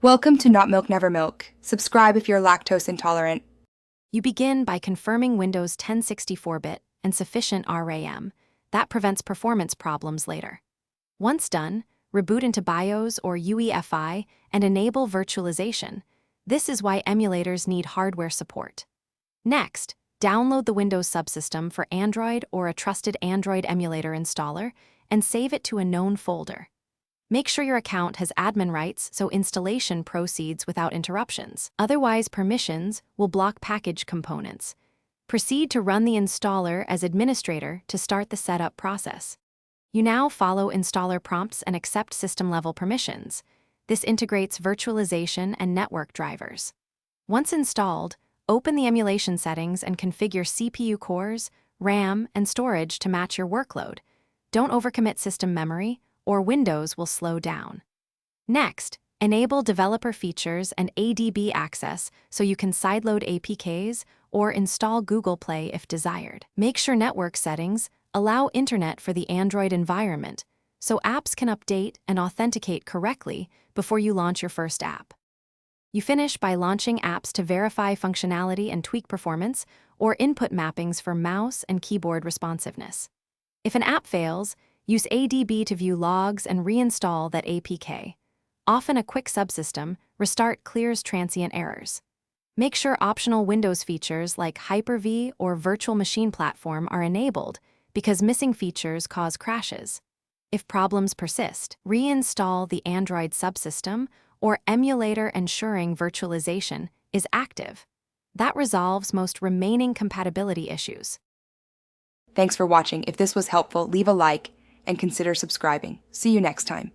Welcome to Not Milk Never Milk. Subscribe if you're lactose intolerant. You begin by confirming Windows 10 64-bit and sufficient RAM. That prevents performance problems later. Once done, reboot into BIOS or UEFI and enable virtualization. This is why emulators need hardware support. Next, download the Windows subsystem for Android or a trusted Android emulator installer and save it to a known folder. Make sure your account has admin rights so installation proceeds without interruptions. Otherwise, permissions will block package components. Proceed to run the installer as administrator to start the setup process. You now follow installer prompts and accept system-level permissions. This integrates virtualization and network drivers. Once installed, open the emulation settings and configure CPU cores, RAM, and storage to match your workload. Don't overcommit system memory, or Windows will slow down. Next, enable developer features and ADB access so you can sideload APKs or install Google Play if desired. Make sure network settings allow internet for the Android environment so apps can update and authenticate correctly before you launch your first app. You finish by launching apps to verify functionality and tweak performance or input mappings for mouse and keyboard responsiveness. If an app fails, use ADB to view logs and reinstall that APK. Often a quick subsystem restart clears transient errors. Make sure optional Windows features like Hyper-V or Virtual Machine Platform are enabled because missing features cause crashes. If problems persist, reinstall the Android subsystem or emulator ensuring virtualization is active. That resolves most remaining compatibility issues. Thanks for watching. If this was helpful, leave a like and consider subscribing. See you next time.